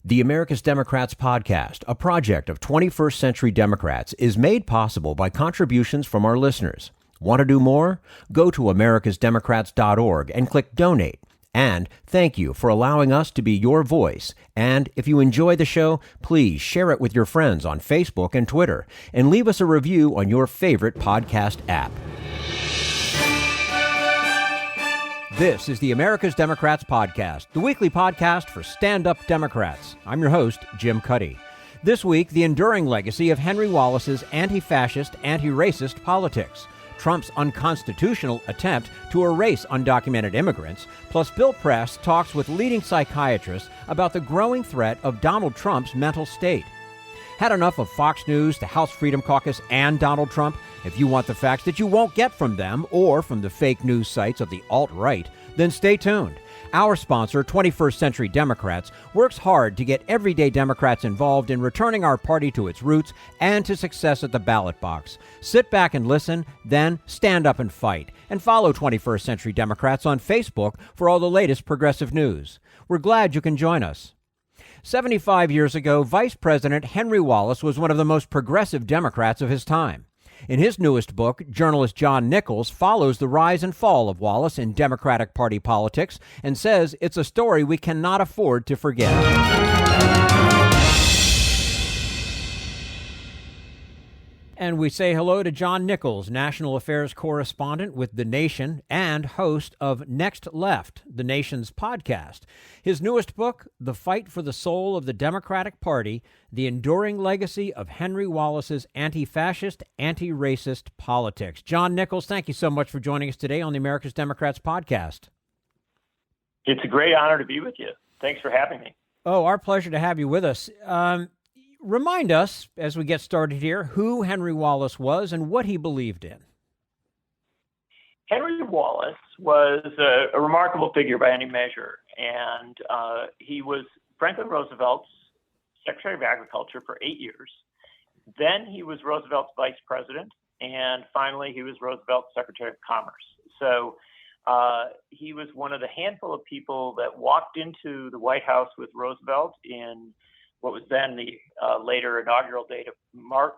The America's Democrats podcast, a project of 21st Century Democrats, is made possible by contributions from our listeners. Want to do more? Go to americasdemocrats.org and click Donate. And thank you for allowing us to be your voice. And if you enjoy the show, please share it with your friends on Facebook and Twitter, and leave us a review on your favorite podcast app. This is the America's Democrats podcast, the weekly podcast for stand-up Democrats. I'm your host, Jim Cuddy. This week, the enduring legacy of Henry Wallace's anti-fascist, anti-racist politics, Trump's unconstitutional attempt to erase undocumented immigrants, plus Bill Press talks with leading psychiatrists about the growing threat of Donald Trump's mental state. Had enough of Fox News, the House Freedom Caucus, and Donald Trump? If you want the facts that you won't get from them or from the fake news sites of the alt-right, then stay tuned. Our sponsor, 21st Century Democrats, works hard to get everyday Democrats involved in returning our party to its roots and to success at the ballot box. Sit back and listen, then stand up and fight. And follow 21st Century Democrats on Facebook for all the latest progressive news. We're glad you can join us. 75 years ago, Vice President Henry Wallace was one of the most progressive Democrats of his time. In his newest book, journalist John Nichols follows the rise and fall of Wallace in Democratic Party politics and says it's a story we cannot afford to forget. And we say hello to John Nichols, national affairs correspondent with The Nation and host of Next Left, The Nation's podcast. His newest book, The Fight for the Soul of the Democratic Party, The Enduring Legacy of Henry Wallace's Anti-Fascist, Anti-Racist Politics. John Nichols, thank you so much for joining us today on the America's Democrats podcast. It's a great honor to be with you. Thanks for having me. Oh, our pleasure to have you with us. Remind us, as we get started here, who Henry Wallace was and what he believed in. Henry Wallace was a remarkable figure by any measure, and he was Franklin Roosevelt's Secretary of Agriculture for 8 years. Then he was Roosevelt's Vice President, and finally he was Roosevelt's Secretary of Commerce. So he was one of the handful of people that walked into the White House with Roosevelt in what was then the later inaugural date of March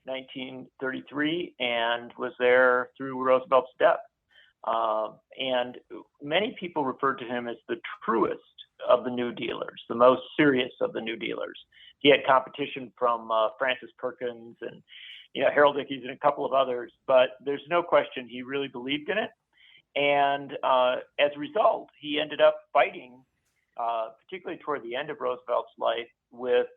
1933, and was there through Roosevelt's death. And many people referred to him as the truest of the New Dealers, the most serious of the New Dealers. He had competition from Francis Perkins and Harold Ickes and a couple of others, but there's no question he really believed in it. And as a result, he ended up fighting particularly toward the end of Roosevelt's life, with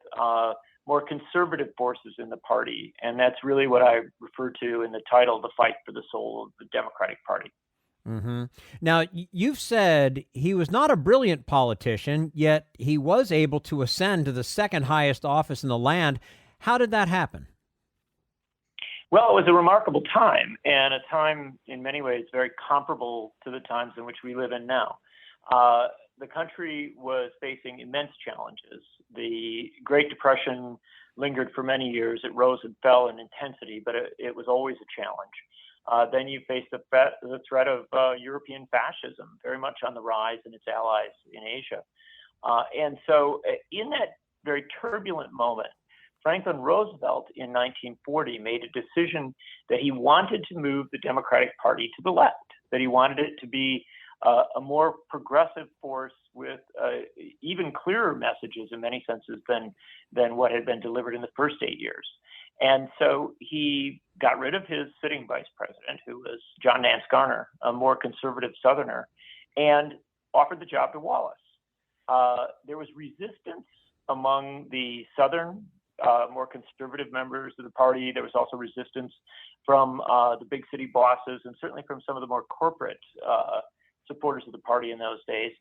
more conservative forces in the party. And that's really what I refer to in the title, The Fight for the Soul of the Democratic Party. Mm-hmm. Now, you've said he was not a brilliant politician, yet he was able to ascend to the second highest office in the land. How did that happen? Well, it was a remarkable time, and a time in many ways very comparable to the times in which we live in now. The country was facing immense challenges. The Great Depression lingered for many years. It rose and fell in intensity, but it was always a challenge. Then you faced the threat of European fascism, very much on the rise, and its allies in Asia. And so in that very turbulent moment, Franklin Roosevelt in 1940 made a decision that he wanted to move the Democratic Party to the left, that he wanted it to be a more progressive force with even clearer messages in many senses than what had been delivered in the first 8 years. And so he got rid of his sitting vice president, who was John Nance Garner, a more conservative Southerner, and offered the job to Wallace. There was resistance among the Southern, more conservative members of the party. There was also resistance from the big city bosses, and certainly from some of the more corporate supporters of the party in those days.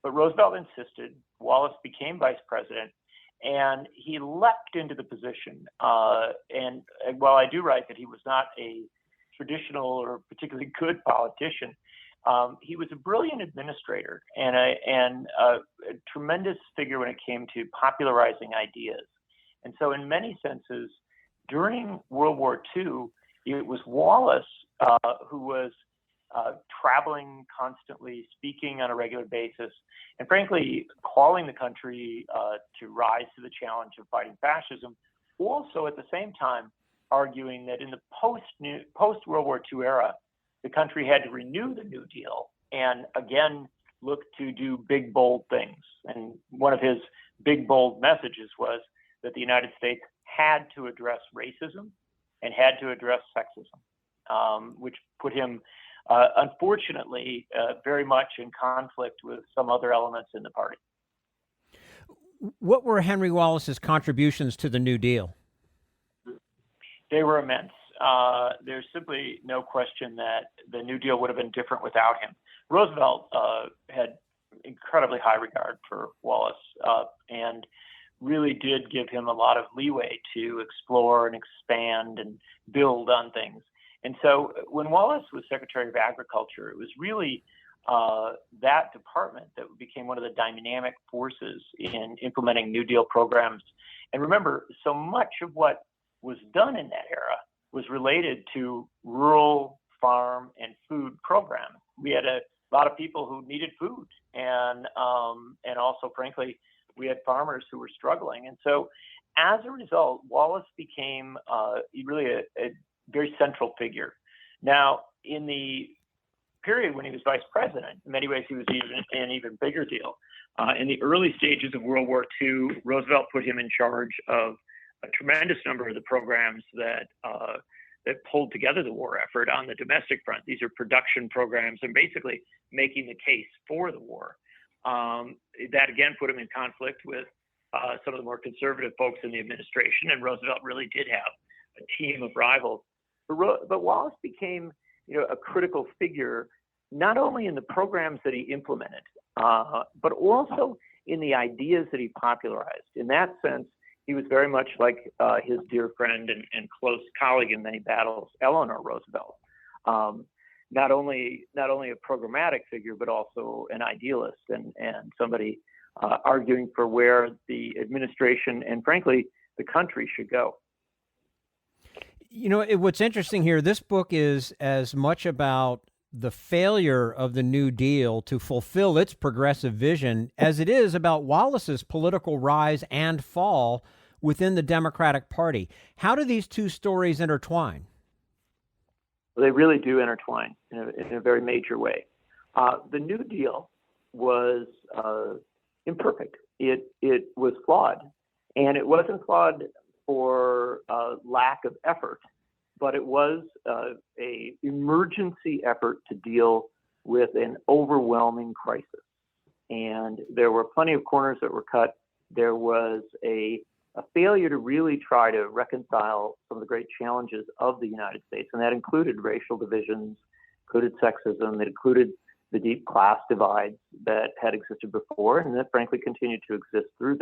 But Roosevelt insisted. Wallace became vice president, and he leapt into the position. And while I do write that he was not a traditional or particularly good politician, he was a brilliant administrator and a tremendous figure when it came to popularizing ideas. And so in many senses, during World War II, it was Wallace who was traveling constantly, speaking on a regular basis, and frankly, calling the country to rise to the challenge of fighting fascism. Also, at the same time, arguing that in the post-World War II era, the country had to renew the New Deal and again look to do big, bold things. And one of his big, bold messages was that the United States had to address racism and had to address sexism, which put him, unfortunately, very much in conflict with some other elements in the party. What were Henry Wallace's contributions to the New Deal? They were immense. There's simply no question that the New Deal would have been different without him. Roosevelt had incredibly high regard for Wallace and really did give him a lot of leeway to explore and expand and build on things. And so when Wallace was Secretary of Agriculture, it was really that department that became one of the dynamic forces in implementing New Deal programs. And remember, so much of what was done in that era was related to rural, farm, and food programs. We had a lot of people who needed food, and also, frankly, we had farmers who were struggling. And so, as a result, Wallace became really a very central figure. Now, in the period when he was vice president, in many ways, he was an even bigger deal. In the early stages of World War II, Roosevelt put him in charge of a tremendous number of the programs that pulled together the war effort on the domestic front. These are production programs and basically making the case for the war. That again put him in conflict with some of the more conservative folks in the administration, and Roosevelt really did have a team of rivals. But Wallace became, a critical figure not only in the programs that he implemented, but also in the ideas that he popularized. In that sense, he was very much like his dear friend and close colleague in many battles, Eleanor Roosevelt. Not only a programmatic figure, but also an idealist and somebody arguing for where the administration and, frankly, the country should go. What's interesting here, this book is as much about the failure of the New Deal to fulfill its progressive vision as it is about Wallace's political rise and fall within the Democratic Party. How do these two stories intertwine? Well, they really do intertwine in a very major way. The New Deal was imperfect. It was flawed, and it wasn't flawed for lack of effort, but it was a emergency effort to deal with an overwhelming crisis. And there were plenty of corners that were cut. There was a failure to really try to reconcile some of the great challenges of the United States, and that included racial divisions, included sexism, it included the deep class divides that had existed before and that frankly continued to exist through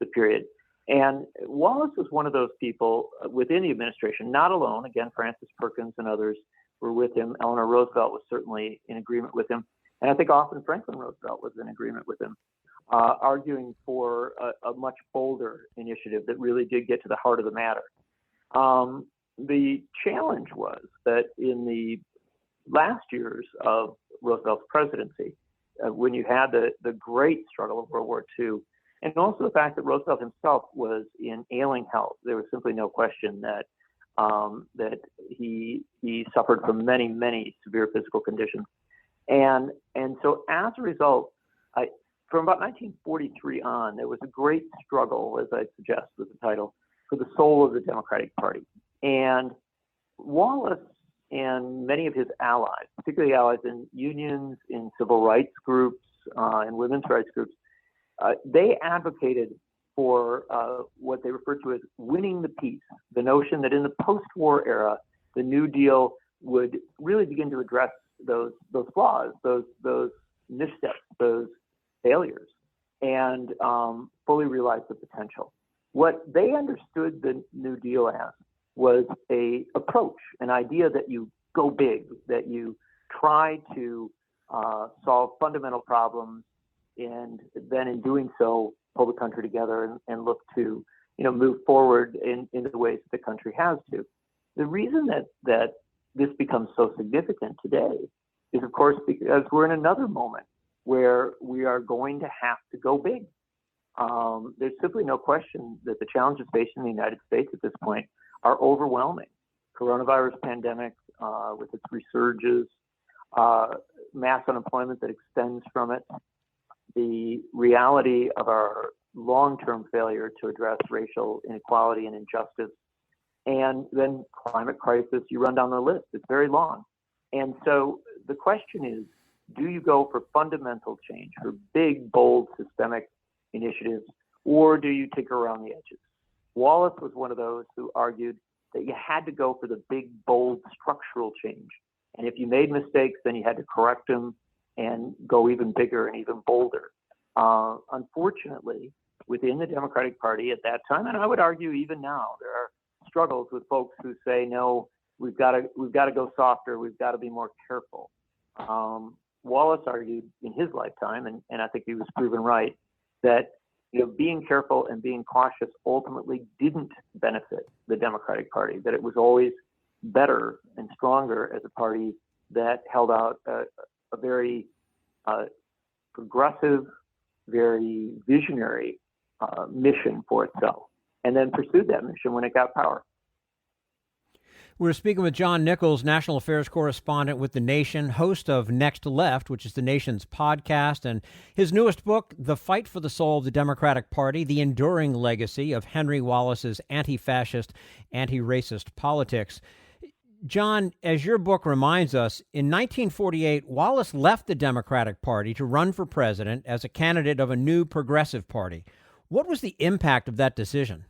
the period. And Wallace was one of those people within the administration, not alone. Again, Francis Perkins and others were with him. Eleanor Roosevelt was certainly in agreement with him. And I think often Franklin Roosevelt was in agreement with him, arguing for a much bolder initiative that really did get to the heart of the matter. The challenge was that in the last years of Roosevelt's presidency, when you had the great struggle of World War II, and also the fact that Roosevelt himself was in ailing health, there was simply no question that he suffered from many, many severe physical conditions. And so as a result, from about 1943 on, there was a great struggle, as I suggest with the title, for the soul of the Democratic Party. And Wallace and many of his allies, particularly allies in unions, in civil rights groups, and women's rights groups, they advocated for what they referred to as winning the peace, the notion that in the post-war era, the New Deal would really begin to address those flaws, those missteps, those failures, and fully realize the potential. What they understood the New Deal as was a approach, an idea that you go big, that you try to solve fundamental problems, and then in doing so, pull the country together and look to, move forward in the ways that the country has to. The reason that this becomes so significant today is, of course, because we're in another moment where we are going to have to go big. There's simply no question that the challenges facing the United States at this point are overwhelming. Coronavirus pandemic with its resurges, mass unemployment that extends from it, the reality of our long-term failure to address racial inequality and injustice, and then climate crisis. You run down the list, it's very long. And so the question is, do you go for fundamental change, for big, bold, systemic initiatives, or do you tinker around the edges? Wallace was one of those who argued that you had to go for the big, bold, structural change. And if you made mistakes, then you had to correct them and go even bigger and even bolder. Unfortunately, within the Democratic Party at that time, and I would argue even now, there are struggles with folks who say, no, we've got to go softer, we've got to be more careful. Wallace argued in his lifetime, and I think he was proven right, that being careful and being cautious ultimately didn't benefit the Democratic Party, that it was always better and stronger as a party that held out a very progressive, very visionary mission for itself, and then pursued that mission when it got power. We're speaking with John Nichols, national affairs correspondent with The Nation, host of Next Left, which is The Nation's podcast, and his newest book, The Fight for the Soul of the Democratic Party, The Enduring Legacy of Henry Wallace's Anti-Fascist, Anti-Racist Politics. John, as your book reminds us, in 1948, Wallace left the Democratic Party to run for president as a candidate of a new progressive party. What was the impact of that decision?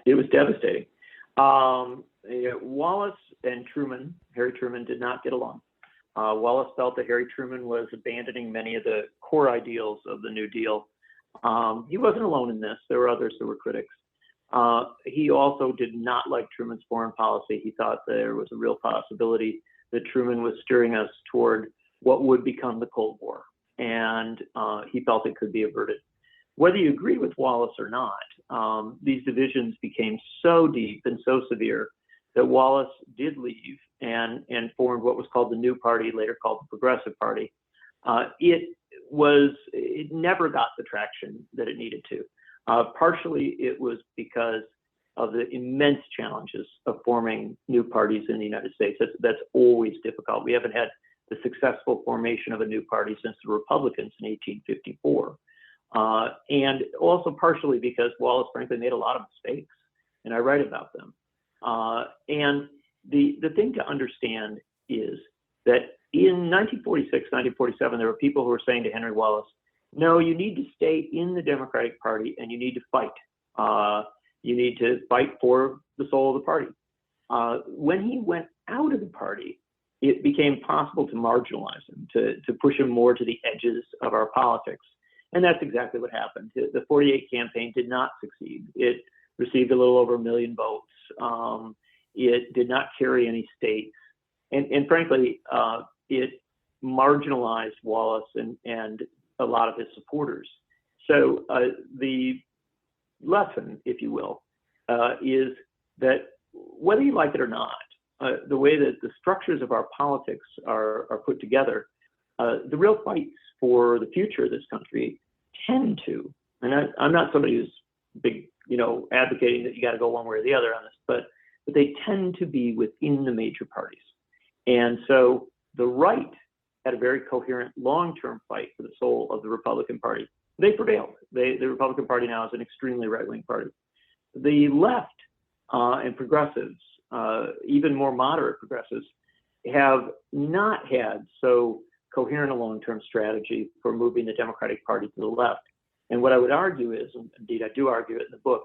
It was devastating. Wallace and Harry Truman, did not get along. Wallace felt that Harry Truman was abandoning many of the core ideals of the New Deal. He wasn't alone in this. There were others who were critics. He also did not like Truman's foreign policy. He thought there was a real possibility that Truman was steering us toward what would become the Cold War, and he felt it could be averted. Whether you agree with Wallace or not, these divisions became so deep and so severe that Wallace did leave and formed what was called the New Party, later called the Progressive Party. It never got the traction that it needed to. Partially, it was because of the immense challenges of forming new parties in the United States. That's always difficult. We haven't had the successful formation of a new party since the Republicans in 1854. And also partially because Wallace, frankly, made a lot of mistakes, and I write about them. And the thing to understand is that in 1946, 1947, there were people who were saying to Henry Wallace, no, you need to stay in the Democratic Party and you need to fight. You need to fight for the soul of the party. When he went out of the party, it became possible to marginalize him, to push him more to the edges of our politics. And that's exactly what happened. The 48 campaign did not succeed. It received a little over 1 million votes. It did not carry any states. And frankly, it marginalized Wallace and a lot of his supporters. So the lesson, if you will, is that whether you like it or not, the way that the structures of our politics are put together, the real fights for the future of this country tend to, and I'm not somebody who's big, advocating that you got to go one way or the other on this, but they tend to be within the major parties. And so the right had a very coherent long-term fight for the soul of the Republican Party. They prevailed. The Republican Party now is an extremely right-wing party. The left and progressives, even more moderate progressives, have not had so coherent a long-term strategy for moving the Democratic Party to the left. And what I would argue is, and indeed I do argue it in the book,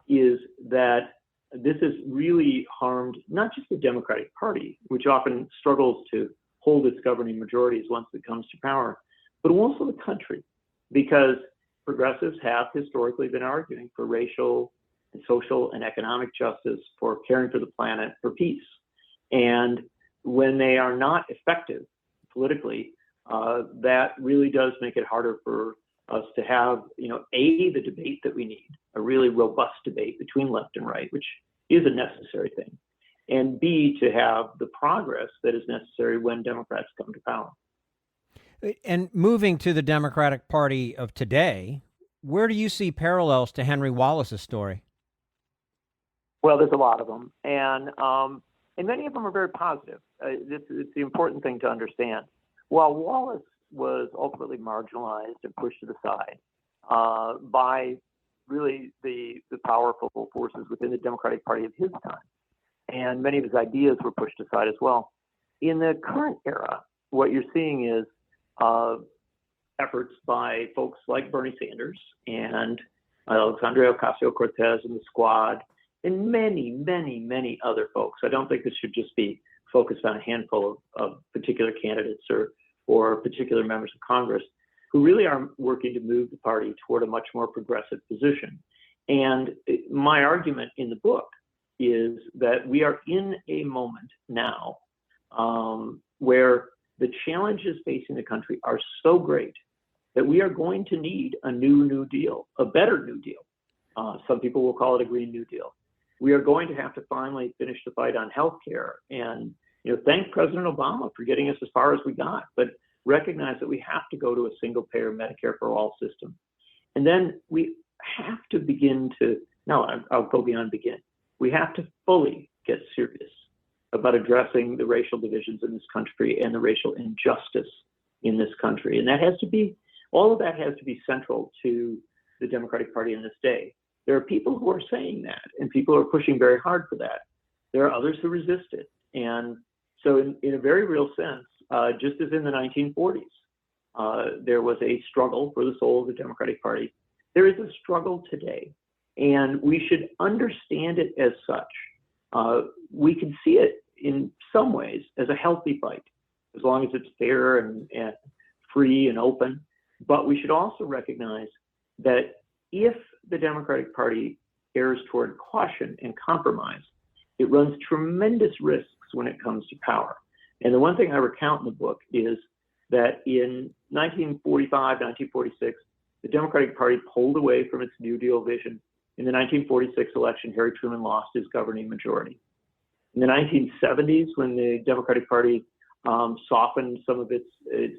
is that this has really harmed not just the Democratic Party, which often struggles to hold its governing majorities once it comes to power, but also the country, because progressives have historically been arguing for racial and social and economic justice, for caring for the planet, for peace. And when they are not effective politically, that really does make it harder for us to have, the debate that we need, a really robust debate between left and right, which is a necessary thing. and B, to have the progress that is necessary when Democrats come to power. And moving to the Democratic Party of today, where do you see parallels to Henry Wallace's story? Well, there's a lot of them, and many of them are very positive. It's the important thing to understand. While Wallace was ultimately marginalized and pushed to the side by really the powerful forces within the Democratic Party of his time, and many of his ideas were pushed aside as well. In the current era, what you're seeing is efforts by folks like Bernie Sanders and Alexandria Ocasio-Cortez and the Squad, and many other folks. I don't think this should just be focused on a handful of particular candidates or particular members of Congress who really are working to move the party toward a much more progressive position. And my argument in the book is that we are in a moment now where the challenges facing the country are so great that we are going to need a New Deal, a better New Deal. Some people will call it a Green New Deal. We are going to have to finally finish the fight on healthcare and thank President Obama for getting us as far as we got, but recognize that we have to go to a single payer Medicare for all system. And then we have to begin to, I'll go beyond begin. We have to fully get serious about addressing the racial divisions in this country and the racial injustice in this country. And all of that has to be central to the Democratic Party in this day. There are people who are saying that, and people are pushing very hard for that. There are others who resist it. And so in a very real sense, just as in the 1940s, there was a struggle for the soul of the Democratic Party, there is a struggle today. And we should understand it as such. We can see it in some ways as a healthy fight, as long as it's fair and free and open. But we should also recognize that if the Democratic Party errs toward caution and compromise, it runs tremendous risks when it comes to power. And the one thing I recount in the book is that in 1945, 1946, the Democratic Party pulled away from its New Deal vision. In the 1946 election, Harry Truman lost his governing majority. In the 1970s, when the Democratic Party softened some of its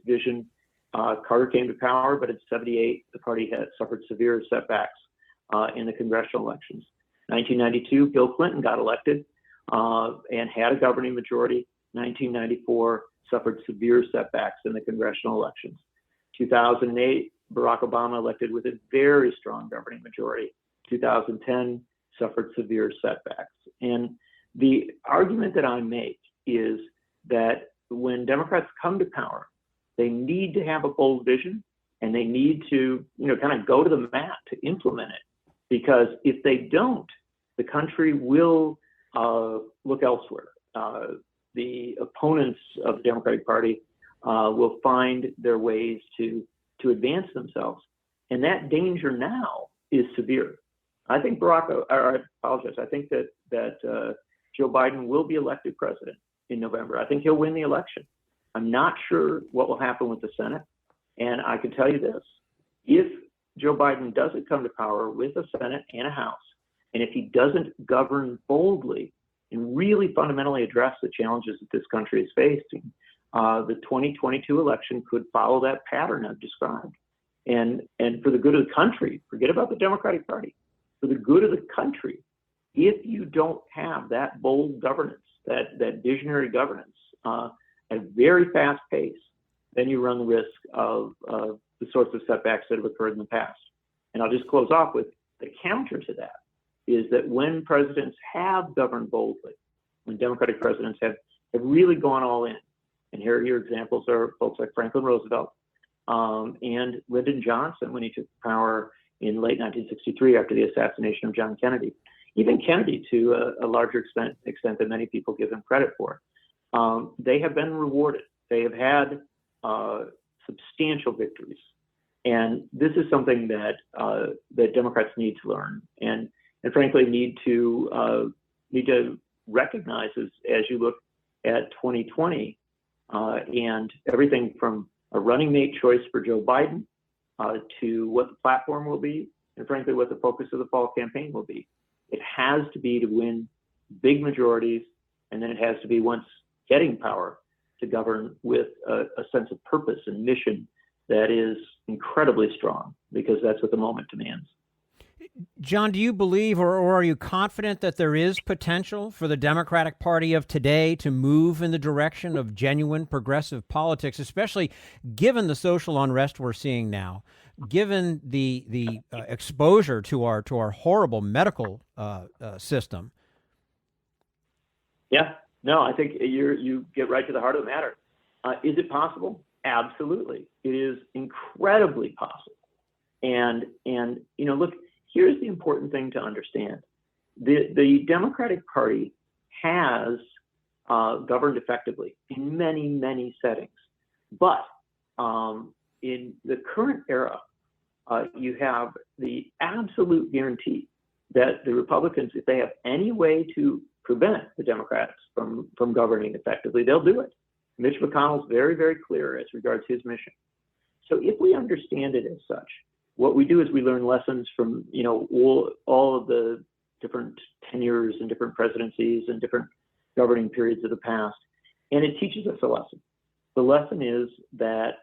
vision, Carter came to power, but in 1978, the party had suffered severe setbacks in the congressional elections. 1992, Bill Clinton got elected and had a governing majority. 1994, suffered severe setbacks in the congressional elections. 2008, Barack Obama elected with a very strong governing majority. 2010, suffered severe setbacks. And the argument that I make is that when Democrats come to power, they need to have a bold vision, and they need to, kind of go to the mat to implement it. Because if they don't, the country will look elsewhere. The opponents of the Democratic Party will find their ways to advance themselves. And that danger now is severe. I think I think that Joe Biden will be elected president in November. I think he'll win the election. I'm not sure what will happen with the Senate. And I can tell you this, if Joe Biden doesn't come to power with a Senate and a House, and if he doesn't govern boldly and really fundamentally address the challenges that this country is facing, the 2022 election could follow that pattern I've described. And for the good of the country, forget about the Democratic Party, for the good of the country, if you don't have that bold governance, that visionary governance at a very fast pace, then you run the risk of the sorts of setbacks that have occurred in the past. And I'll just close off with the counter to that is that when presidents have governed boldly, when Democratic presidents have really gone all in, and here your examples are folks like Franklin Roosevelt and Lyndon Johnson when he took power in late 1963 after the assassination of John Kennedy. Even Kennedy, to a larger extent than many people give him credit for. They have been rewarded. They have had substantial victories. And this is something that Democrats need to learn and frankly need to recognize as you look at 2020 and everything from a running mate choice for Joe Biden to what the platform will be and frankly what the focus of the fall campaign will be. It has to be to win big majorities and then it has to be, once getting power, to govern with a sense of purpose and mission that is incredibly strong, because that's what the moment demands. John, do you believe, or are you confident that there is potential for the Democratic Party of today to move in the direction of genuine progressive politics, especially given the social unrest we're seeing now, given the exposure to our horrible medical system? Yeah, no, I think you get right to the heart of the matter. Is it possible? Absolutely. It is incredibly possible. And look, here's the important thing to understand. The Democratic Party has governed effectively in many, many settings. But in the current era, you have the absolute guarantee that the Republicans, if they have any way to prevent the Democrats from governing effectively, they'll do it. Mitch McConnell's very, very clear as regards his mission. So if we understand it as such, what we do is we learn lessons from, all of the different tenures and different presidencies and different governing periods of the past, and it teaches us a lesson. The lesson is that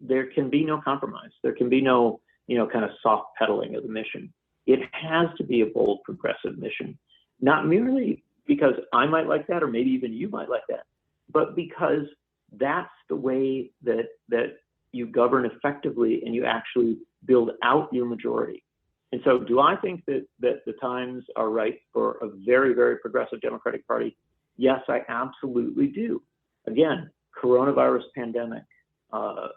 there can be no compromise. There can be no, kind of soft pedaling of the mission. It has to be a bold, progressive mission, not merely because I might like that, or maybe even you might like that, but because that's the way that you govern effectively and you actually build out your majority. And so do I think that the times are right for a very, very progressive Democratic Party? Yes, I absolutely do. Again, coronavirus pandemic,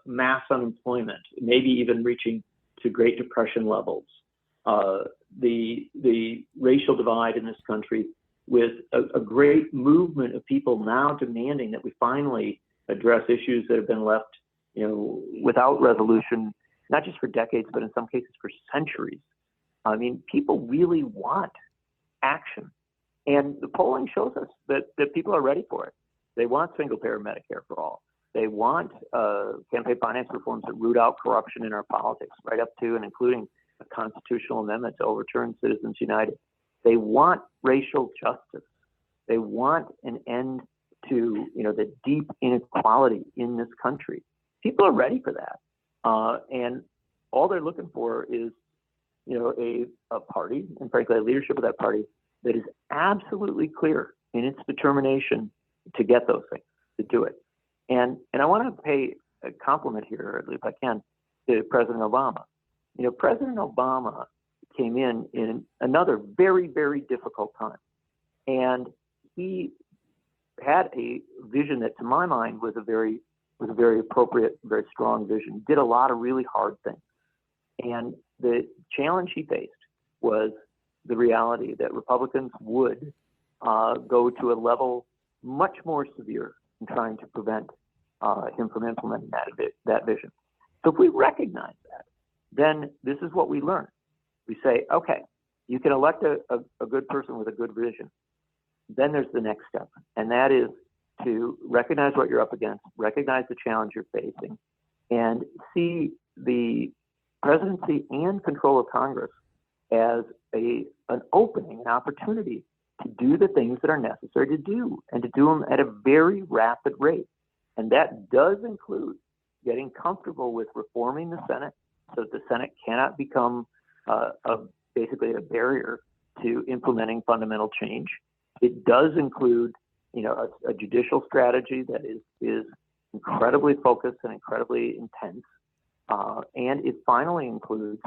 mass unemployment, maybe even reaching to Great Depression levels, the racial divide in this country, with a great movement of people now demanding that we finally address issues that have been left, without resolution, not just for decades, but in some cases for centuries. I mean, people really want action. And the polling shows us that people are ready for it. They want single-payer Medicare for all. They want campaign finance reforms that root out corruption in our politics, right up to and including a constitutional amendment to overturn Citizens United. They want racial justice. They want an end to, the deep inequality in this country. People are ready for that. And all they're looking for is, a party, and frankly, a leadership of that party that is absolutely clear in its determination to get those things, to do it. And I want to pay a compliment here, at least I can, to President Obama. President Obama came in another very, very difficult time. And he had a vision that, to my mind, was a very appropriate, very strong vision. Did a lot of really hard things. And the challenge he faced was the reality that Republicans would go to a level much more severe in trying to prevent him from implementing that vision. So if we recognize that, then this is what we learn. We say, okay, you can elect a good person with a good vision. Then there's the next step, and that is to recognize what you're up against, recognize the challenge you're facing, and see the presidency and control of Congress as an opening, an opportunity to do the things that are necessary to do, and to do them at a very rapid rate. And that does include getting comfortable with reforming the Senate so that the Senate cannot become basically a barrier to implementing fundamental change. It does include, a judicial strategy that is incredibly focused and incredibly intense. And it finally includes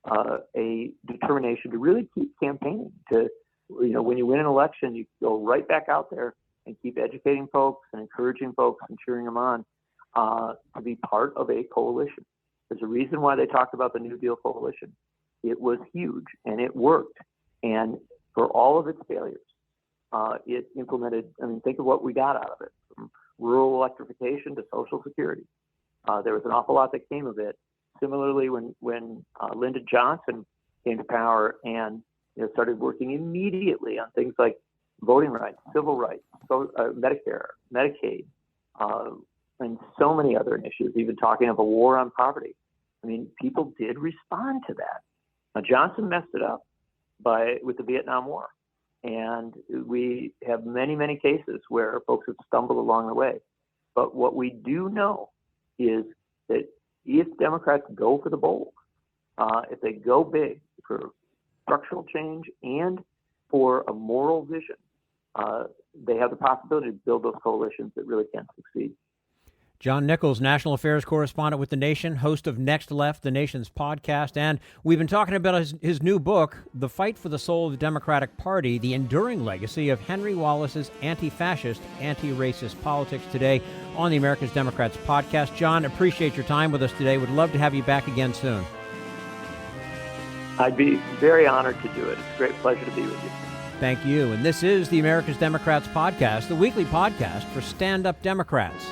a determination to really keep campaigning. To, when you win an election, you go right back out there and keep educating folks and encouraging folks and cheering them on to be part of a coalition. There's a reason why they talked about the New Deal coalition. It was huge and it worked. And for all of its failures, it implemented, think of what we got out of it, from rural electrification to Social Security. There was an awful lot that came of it. Similarly, when Lyndon Johnson came to power and started working immediately on things like voting rights, civil rights, Medicare, Medicaid, and so many other issues, even talking of a war on poverty. People did respond to that. Now, Johnson messed it up with the Vietnam War. And we have many, many cases where folks have stumbled along the way. But what we do know is that if Democrats go for the bold, if they go big for structural change and for a moral vision, they have the possibility to build those coalitions that really can succeed. John Nichols, national affairs correspondent with The Nation, host of Next Left, The Nation's podcast. And we've been talking about his new book, The Fight for the Soul of the Democratic Party, the enduring legacy of Henry Wallace's anti-fascist, anti-racist politics, today on the America's Democrats podcast. John, appreciate your time with us today. Would love to have you back again soon. I'd be very honored to do it. It's a great pleasure to be with you. Thank you. And this is the America's Democrats podcast, the weekly podcast for stand-up Democrats.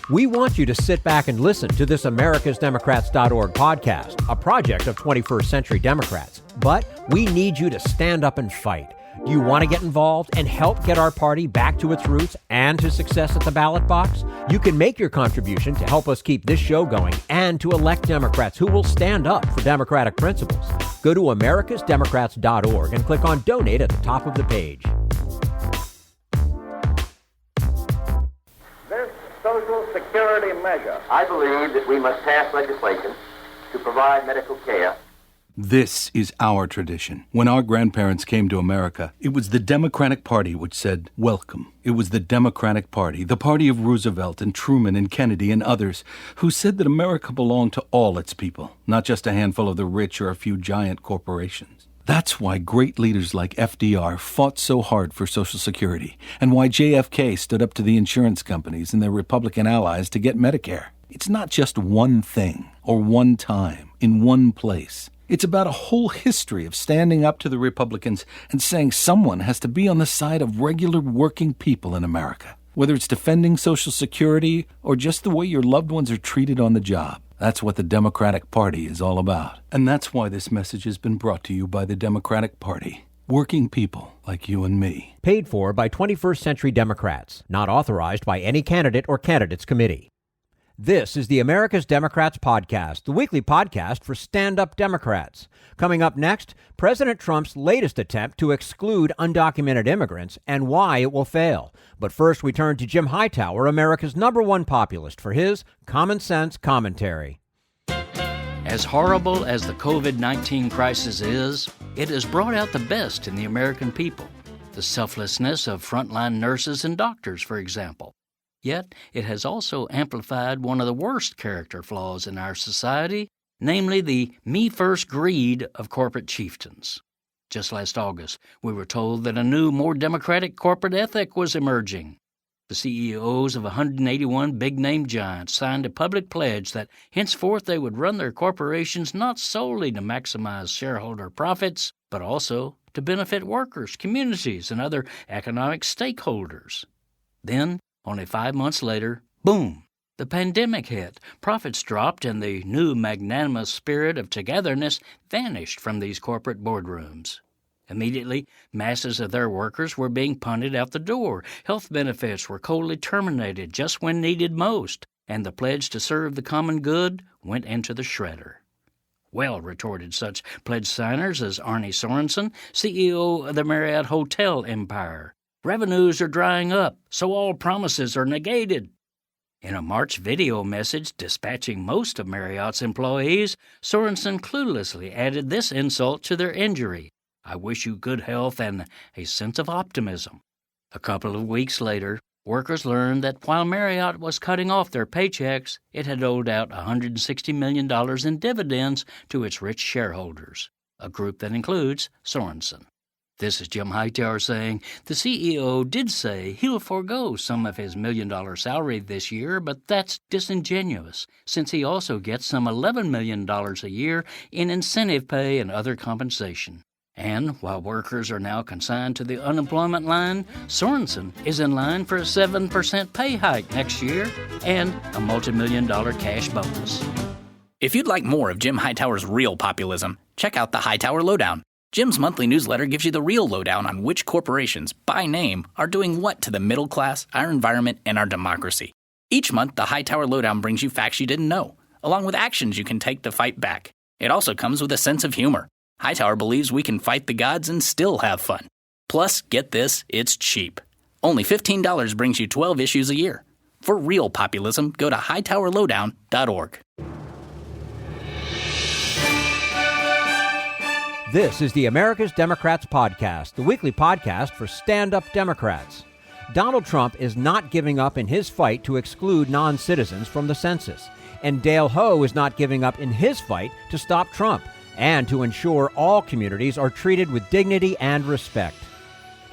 We want you to sit back and listen to this americasdemocrats.org podcast, a project of 21st Century Democrats. But we need you to stand up and fight. Do you want to get involved and help get our party back to its roots and to success at the ballot box? You can make your contribution to help us keep this show going and to elect Democrats who will stand up for democratic principles. Go to americasdemocrats.org and click on Donate at the top of the page. This Social Security measure, I believe that we must pass legislation to provide medical care. This is our tradition. When our grandparents came to America, it was the Democratic Party which said, welcome. It was the Democratic Party, the party of Roosevelt and Truman and Kennedy and others, who said that America belonged to all its people, not just a handful of the rich or a few giant corporations. That's why great leaders like FDR fought so hard for Social Security, and why JFK stood up to the insurance companies and their Republican allies to get Medicare. It's not just one thing, or one time, in one place. It's about a whole history of standing up to the Republicans and saying someone has to be on the side of regular working people in America, whether it's defending Social Security or just the way your loved ones are treated on the job. That's what the Democratic Party is all about. And that's why this message has been brought to you by the Democratic Party. Working people like you and me. Paid for by 21st Century Democrats. Not authorized by any candidate or candidates committee. This is the America's Democrats podcast, the weekly podcast for stand-up Democrats. Coming up next, President Trump's latest attempt to exclude undocumented immigrants and why it will fail. But first, we turn to Jim Hightower, America's #1 populist, for his common sense commentary. As horrible as the COVID-19 crisis is, it has brought out the best in the American people. The selflessness of frontline nurses and doctors, for example. Yet, it has also amplified one of the worst character flaws in our society, namely the me-first greed of corporate chieftains. Just last August, we were told that a new, more democratic corporate ethic was emerging. The CEOs of 181 big-name giants signed a public pledge that henceforth they would run their corporations not solely to maximize shareholder profits, but also to benefit workers, communities, and other economic stakeholders. Then, only 5 months later, boom, the pandemic hit. Profits dropped, and the new magnanimous spirit of togetherness vanished from these corporate boardrooms. Immediately, masses of their workers were being punted out the door. Health benefits were coldly terminated just when needed most, and the pledge to serve the common good went into the shredder. Well, retorted such pledge signers as Arne Sorensen, CEO of the Marriott Hotel Empire, revenues are drying up, so all promises are negated. In a March video message dispatching most of Marriott's employees, Sorensen cluelessly added this insult to their injury: I wish you good health and a sense of optimism. A couple of weeks later, workers learned that while Marriott was cutting off their paychecks, it had doled out $160 million in dividends to its rich shareholders, a group that includes Sorensen. This is Jim Hightower saying the CEO did say he'll forego some of his $1 million salary this year, but that's disingenuous, since he also gets some $11 million a year in incentive pay and other compensation. And while workers are now consigned to the unemployment line, Sorensen is in line for a 7% pay hike next year and a multi-million-dollar cash bonus. If you'd like more of Jim Hightower's real populism, check out the Hightower Lowdown. Jim's monthly newsletter gives you the real lowdown on which corporations, by name, are doing what to the middle class, our environment, and our democracy. Each month, the Hightower Lowdown brings you facts you didn't know, along with actions you can take to fight back. It also comes with a sense of humor. Hightower believes we can fight the gods and still have fun. Plus, get this, it's cheap. Only $15 brings you 12 issues a year. For real populism, go to hightowerlowdown.org. This is the America's Democrats Podcast, the weekly podcast for stand-up Democrats. Donald Trump is not giving up in his fight to exclude non-citizens from the census. And Dale Ho is not giving up in his fight to stop Trump and to ensure all communities are treated with dignity and respect.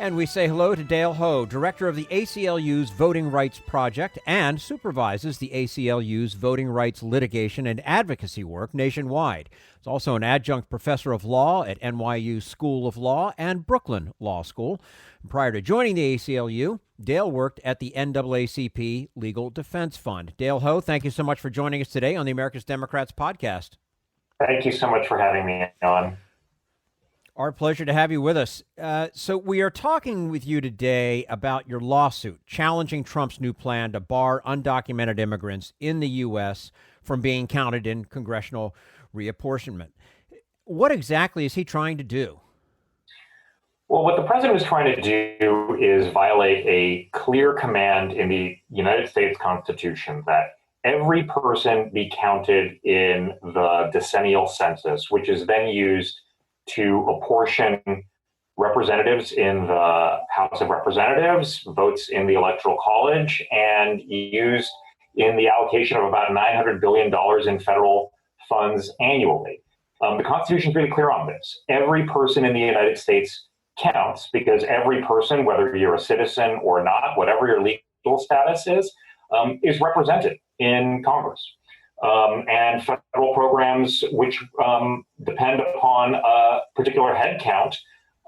And we say hello to Dale Ho, director of the ACLU's Voting Rights Project and supervises the ACLU's voting rights litigation and advocacy work nationwide. He's also an adjunct professor of law at NYU School of Law and Brooklyn Law School. Prior to joining the ACLU, Dale worked at the NAACP Legal Defense Fund. Dale Ho, thank you so much for joining us today on the America's Democrats Podcast. Thank you so much for having me on. Our pleasure to have you with us. So we are talking with you today about your lawsuit challenging Trump's new plan to bar undocumented immigrants in the U.S. from being counted in congressional reapportionment. What exactly is he trying to do? Well, what the president is trying to do is violate a clear command in the United States Constitution that every person be counted in the decennial census, which is then used to apportion representatives in the House of Representatives, votes in the Electoral College, and used in the allocation of about $900 billion in federal funds annually. The Constitution is really clear on this. Every person in the United States counts because every person, whether you're a citizen or not, whatever your legal status is represented in Congress. And federal programs which depend upon a particular head count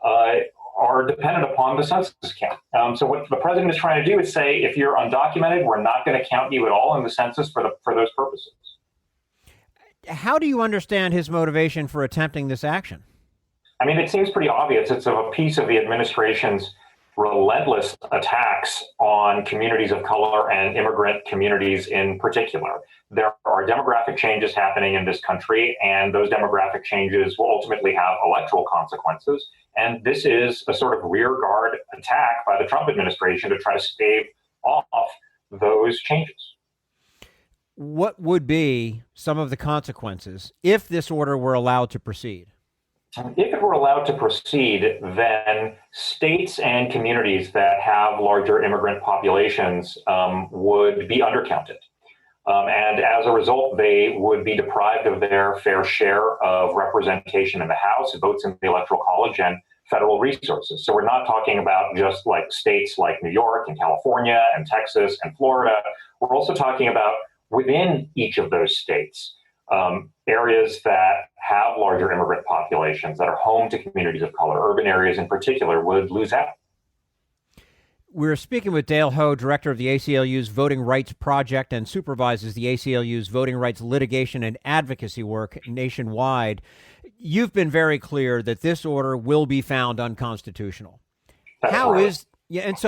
are dependent upon the census count. So what the president is trying to do is say, if you're undocumented, we're not going to count you at all in the census for those purposes. How do you understand his motivation for attempting this action? I mean, it seems pretty obvious. It's a piece of the administration's relentless attacks on communities of color and immigrant communities in particular. There are demographic changes happening in this country, and those demographic changes will ultimately have electoral consequences. And this is a sort of rearguard attack by the Trump administration to try to stave off those changes. What would be some of the consequences if this order were allowed to proceed? If it were allowed to proceed, then states and communities that have larger immigrant populations would be undercounted. And as a result, they would be deprived of their fair share of representation in the House, votes in the Electoral College, and federal resources. So we're not talking about just like states like New York and California and Texas and Florida. We're also talking about within each of those states, areas that have larger immigrant populations that are home to communities of color, urban areas in particular, would lose out. We're speaking with Dale Ho, director of the ACLU's Voting Rights Project and supervises the ACLU's voting rights litigation and advocacy work nationwide. You've been very clear that this order will be found unconstitutional. That's How right.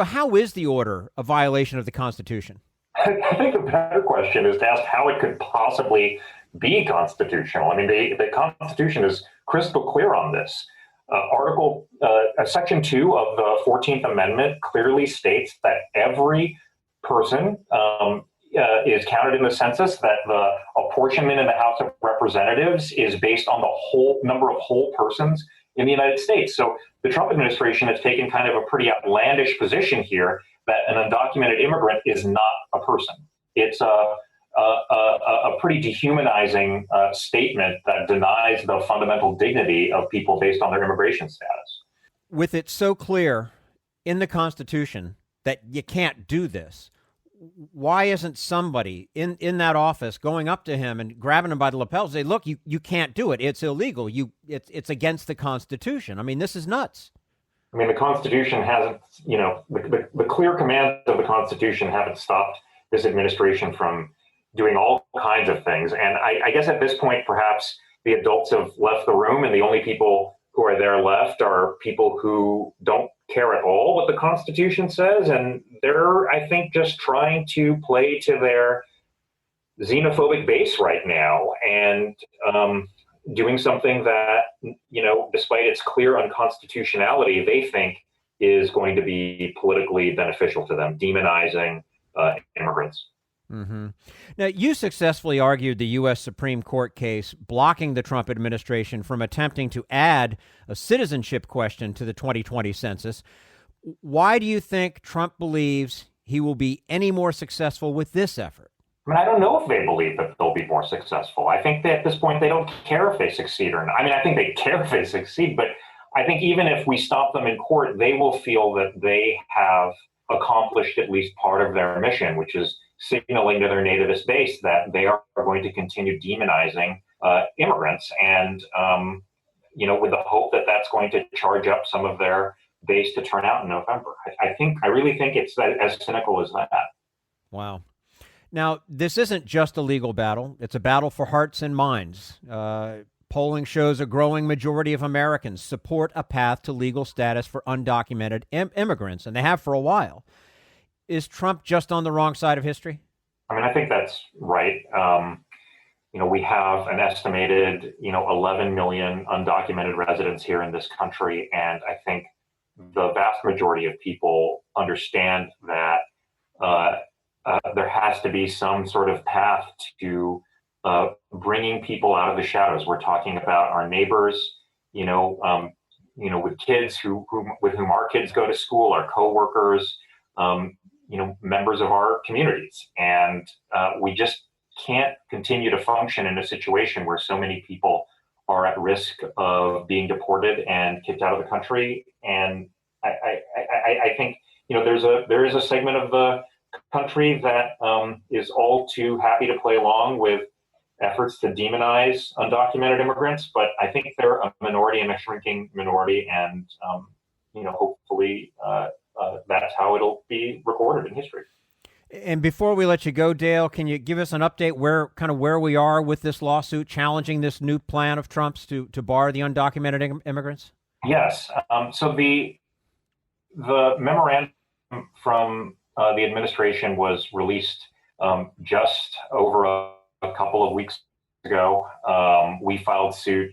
how is the order a violation of the Constitution? I think the better question is to ask how it could possibly be constitutional. I mean, the Constitution is crystal clear on this. Section 2 of the 14th Amendment clearly states that every person is counted in the census, that the apportionment in the House of Representatives is based on the whole number of whole persons in the United States. So the Trump administration has taken kind of a pretty outlandish position here that an undocumented immigrant is not a person. It's a pretty dehumanizing statement that denies the fundamental dignity of people based on their immigration status. With it so clear in the Constitution that you can't do this, why isn't somebody in that office going up to him and grabbing him by the lapels and say, look, you can't do it. It's illegal. It's against the Constitution. I mean, this is nuts. I mean, the Constitution hasn't, the clear commands of the Constitution haven't stopped this administration from doing all kinds of things. And I guess at this point, perhaps the adults have left the room and the only people who are there left are people who don't care at all what the Constitution says. And they're, I think, just trying to play to their xenophobic base right now, and doing something that, despite its clear unconstitutionality, they think is going to be politically beneficial to them, demonizing immigrants. Mm-hmm. Now, you successfully argued the U.S. Supreme Court case blocking the Trump administration from attempting to add a citizenship question to the 2020 census. Why do you think Trump believes he will be any more successful with this effort? I mean, I don't know if they believe that they'll be more successful. I think that at this point, they don't care if they succeed or not. I mean, I think they care if they succeed, but I think even if we stop them in court, they will feel that they have accomplished at least part of their mission, which is signaling to their nativist base that they are going to continue demonizing immigrants, and with the hope that that's going to charge up some of their base to turn out in November. I really think it's as cynical as that. Wow. Now, this isn't just a legal battle. It's a battle for hearts and minds. Polling shows a growing majority of Americans support a path to legal status for undocumented immigrants, and they have for a while. Is Trump just on the wrong side of history? I mean, I think that's right. We have an estimated, 11 million undocumented residents here in this country, and I think the vast majority of people understand that there has to be some sort of path to bringing people out of the shadows. We're talking about our neighbors, with kids with whom our kids go to school, our coworkers, members of our communities. And we just can't continue to function in a situation where so many people are at risk of being deported and kicked out of the country. And I think, there is a segment of the country that is all too happy to play along with efforts to demonize undocumented immigrants, but I think they're a minority and a shrinking minority, and hopefully that's how it'll be recorded in history. And before we let you go, Dale, can you give us an update where we are with this lawsuit challenging this new plan of Trump's to bar the undocumented immigrants? Yes. So the memorandum from the administration was released just over a couple of weeks ago. We filed suit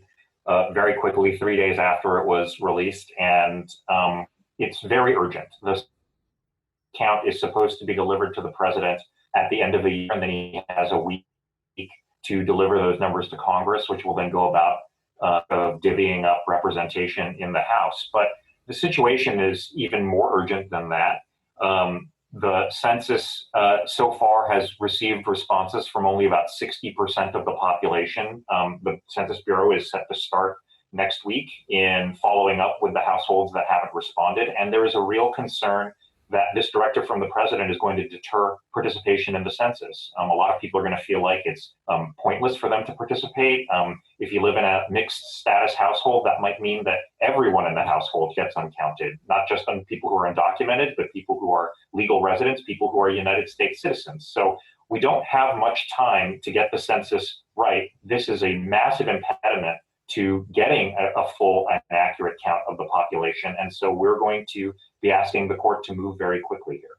very quickly, 3 days after it was released, and it's very urgent. The count is supposed to be delivered to the president at the end of the year, and then he has a week to deliver those numbers to Congress, which will then go about divvying up representation in the House. But the situation is even more urgent than that. The census so far has received responses from only about 60% of the population. The Census Bureau is set to start next week in following up with the households that haven't responded. And there is a real concern that this directive from the president is going to deter participation in the census. A lot of people are going to feel like it's pointless for them to participate. If you live in a mixed status household, that might mean that everyone in the household gets uncounted, not just on people who are undocumented, but people who are legal residents, people who are United States citizens. So we don't have much time to get the census right. This is a massive impediment to getting a full and accurate count of the population. And so we're going to be asking the court to move very quickly here.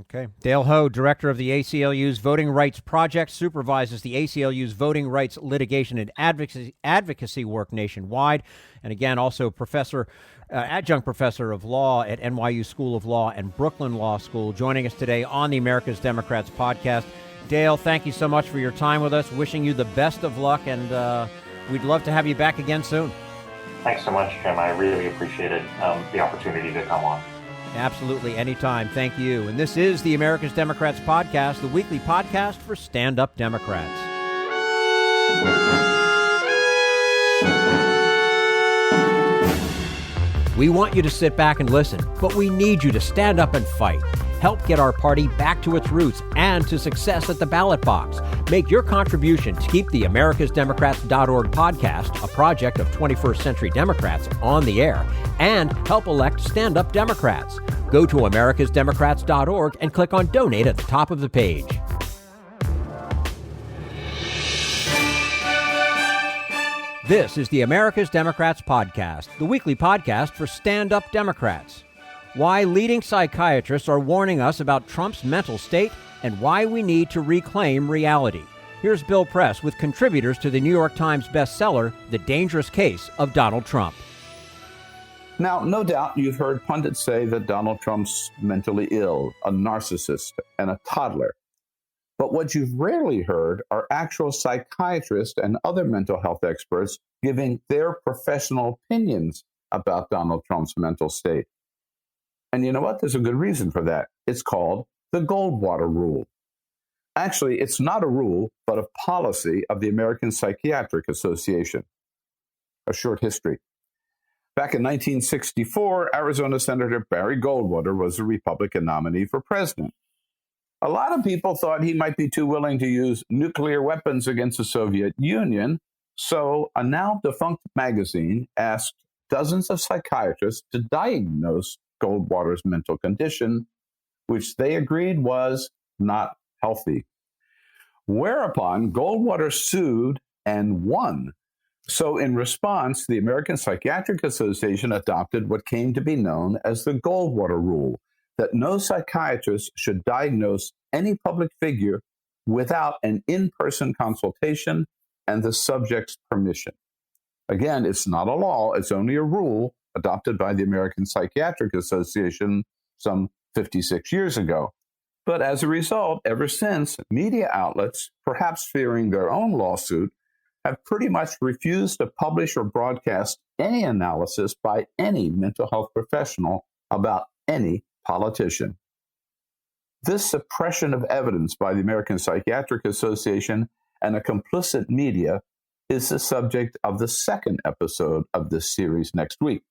Okay. Dale Ho, director of the ACLU's Voting Rights Project, supervises the ACLU's voting rights litigation and advocacy work nationwide. And again, also adjunct professor of law at NYU School of Law and Brooklyn Law School, joining us today on the America's Democrats podcast. Dale, thank you so much for your time with us. Wishing you the best of luck, and we'd love to have you back again soon. Thanks so much, Jim. I really appreciated the opportunity to come on. Absolutely. Anytime. Thank you. And this is the America's Democrats podcast, the weekly podcast for stand-up Democrats. We want you to sit back and listen, but we need you to stand up and fight. Help get our party back to its roots and to success at the ballot box. Make your contribution to keep the americasdemocrats.org podcast, a project of 21st Century Democrats, on the air, and help elect stand-up Democrats. Go to americasdemocrats.org and click on Donate at the top of the page. This is the America's Democrats podcast, the weekly podcast for stand-up Democrats. Why leading psychiatrists are warning us about Trump's mental state and why we need to reclaim reality. Here's Bill Press with contributors to the New York Times bestseller, The Dangerous Case of Donald Trump. Now, no doubt you've heard pundits say that Donald Trump's mentally ill, a narcissist, and a toddler. But what you've rarely heard are actual psychiatrists and other mental health experts giving their professional opinions about Donald Trump's mental state. And you know what? There's a good reason for that. It's called the Goldwater Rule. Actually, it's not a rule, but a policy of the American Psychiatric Association. A short history. Back in 1964, Arizona Senator Barry Goldwater was the Republican nominee for president. A lot of people thought he might be too willing to use nuclear weapons against the Soviet Union, so a now defunct magazine asked dozens of psychiatrists to diagnose Goldwater's mental condition, which they agreed was not healthy. Whereupon Goldwater sued and won. So in response, the American Psychiatric Association adopted what came to be known as the Goldwater Rule, that no psychiatrist should diagnose any public figure without an in-person consultation and the subject's permission. Again, it's not a law, it's only a rule adopted by the American Psychiatric Association some 56 years ago. But as a result, ever since, media outlets, perhaps fearing their own lawsuit, have pretty much refused to publish or broadcast any analysis by any mental health professional about any politician. This suppression of evidence by the American Psychiatric Association and a complicit media is the subject of the second episode of this series next week.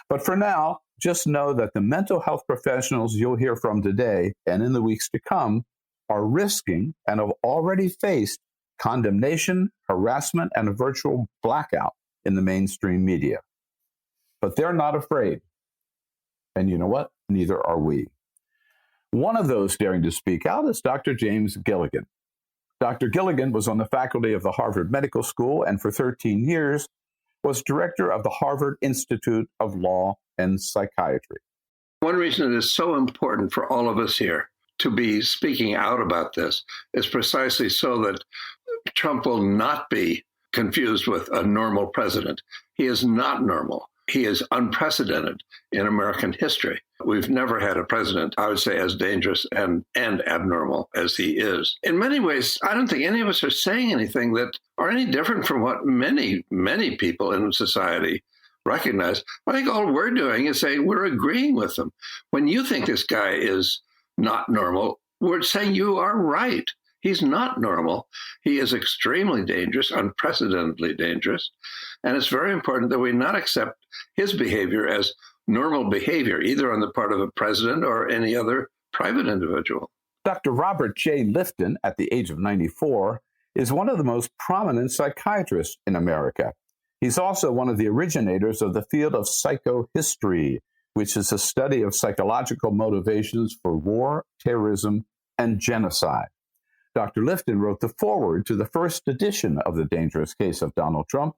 But for now, just know that the mental health professionals you'll hear from today and in the weeks to come are risking and have already faced condemnation, harassment, and a virtual blackout in the mainstream media. But they're not afraid. And you know what? Neither are we. One of those daring to speak out is Dr. James Gilligan. Dr. Gilligan was on the faculty of the Harvard Medical School and for 13 years was director of the Harvard Institute of Law and Psychiatry. One reason it is so important for all of us here to be speaking out about this is precisely so that Trump will not be confused with a normal president. He is not normal. He is unprecedented in American history. We've never had a president, I would say, as dangerous and abnormal as he is. In many ways, I don't think any of us are saying anything that are any different from what many, many people in society recognize. I think all we're doing is saying we're agreeing with them. When you think this guy is not normal, we're saying you are right. He's not normal. He is extremely dangerous, unprecedentedly dangerous. And it's very important that we not accept his behavior as normal behavior, either on the part of a president or any other private individual. Dr. Robert J. Lifton, at the age of 94, is one of the most prominent psychiatrists in America. He's also one of the originators of the field of psychohistory, which is a study of psychological motivations for war, terrorism, and genocide. Dr. Lifton wrote the foreword to the first edition of The Dangerous Case of Donald Trump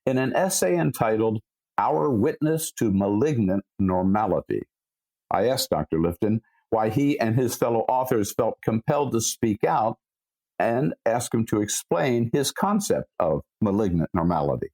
in an essay entitled Our Witness to Malignant Normality. I asked Dr. Lifton why he and his fellow authors felt compelled to speak out and asked him to explain his concept of malignant normality.